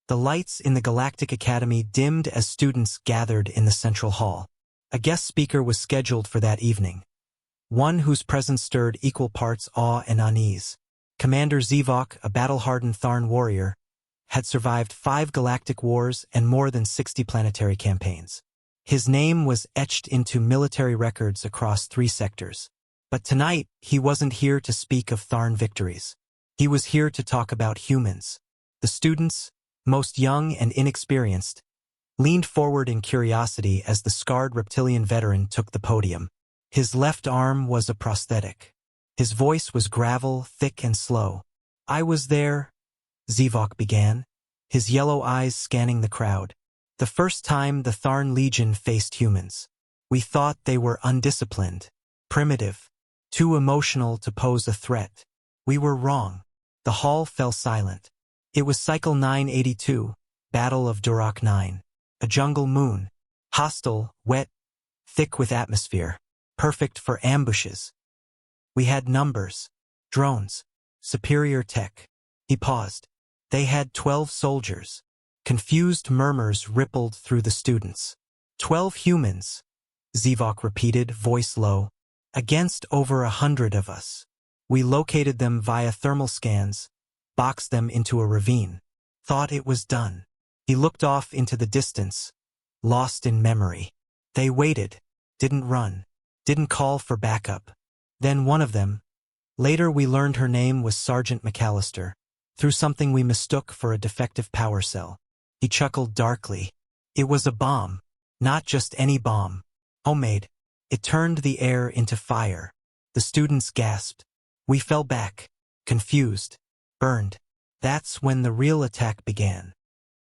The lights in the Galactic Academy dimmed as students gathered in the central hall. A guest speaker was scheduled for that evening, one whose presence stirred equal parts awe and unease. Commander Zevok, a battle-hardened Tharn warrior, had survived 5 galactic wars and more than 60 planetary campaigns. His name was etched into military records across 3 sectors. But tonight, he wasn't here to speak of Tharn victories. He was here to talk about humans. The students, most young and inexperienced, leaned forward in curiosity as the scarred reptilian veteran took the podium. His left arm was a prosthetic. His voice was gravel, thick and slow. "I was there," Zevok began, his yellow eyes scanning the crowd. "The first time the Tharn Legion faced humans. We thought they were undisciplined, primitive, too emotional to pose a threat. We were wrong." The hall fell silent. It was Cycle 982, Battle of Durak 9. A jungle moon. Hostile, wet, thick with atmosphere. Perfect for ambushes. We had numbers. Drones. Superior tech. He paused. They had 12 soldiers. Confused murmurs rippled through the students. 12 humans, Zevok repeated, voice low. Against over 100 of us. We located them via thermal scans, boxed them into a ravine. Thought it was done. He looked off into the distance, lost in memory. They waited, didn't run, didn't call for backup. Then one of them, later we learned her name was Sergeant McAllister, threw something we mistook for a defective power cell. He chuckled darkly. It was a bomb, not just any bomb. Homemade. It turned the air into fire. The students gasped. We fell back, confused, burned. That's when the real attack began.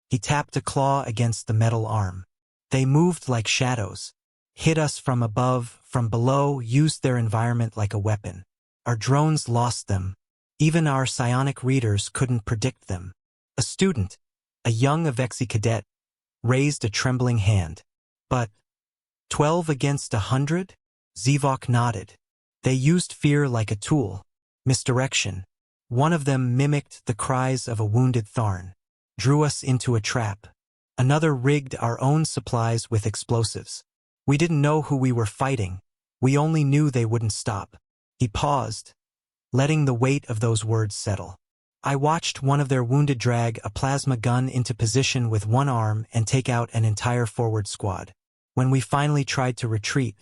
He tapped a claw against the metal arm. They moved like shadows, hit us from above, from below, used their environment like a weapon. Our drones lost them. Even our psionic readers couldn't predict them. A student, a young Avexi cadet, raised a trembling hand. But 12 against 100? Zevok nodded. They used fear like a tool. Misdirection. One of them mimicked the cries of a wounded Tharn. Drew us into a trap. Another rigged our own supplies with explosives. We didn't know who we were fighting. We only knew they wouldn't stop. He paused, letting the weight of those words settle. I watched one of their wounded drag a plasma gun into position with one arm and take out an entire forward squad. When we finally tried to retreat,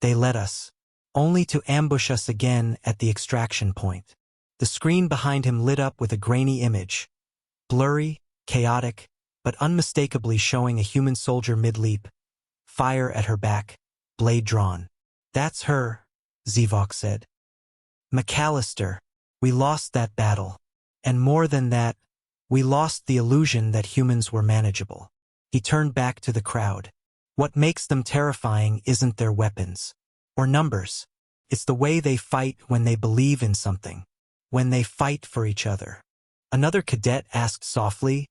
they let us, only to ambush us again at the extraction point. The screen behind him lit up with a grainy image, blurry, chaotic, but unmistakably showing a human soldier mid-leap, fire at her back, blade drawn. That's her, Zevok said. McAllister, we lost that battle. And more than that, we lost the illusion that humans were manageable. He turned back to the crowd. What makes them terrifying isn't their weapons or numbers. It's the way they fight when they believe in something, when they fight for each other. Another cadet asked softly,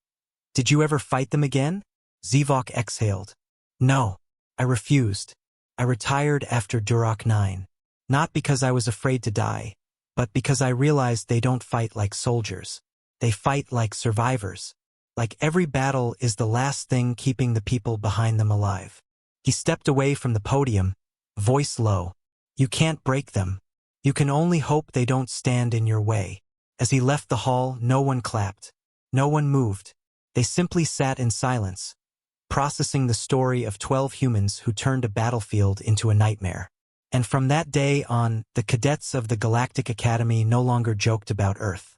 "Did you ever fight them again?" Zevok exhaled. "No, I refused. I retired after Durak 9. Not because I was afraid to die, but because I realized they don't fight like soldiers. They fight like survivors. Like every battle is the last thing keeping the people behind them alive." He stepped away from the podium, voice low. "You can't break them. You can only hope they don't stand in your way." As he left the hall, no one clapped. No one moved. They simply sat in silence, processing the story of 12 humans who turned a battlefield into a nightmare. And from that day on, the cadets of the Galactic Academy no longer joked about Earth.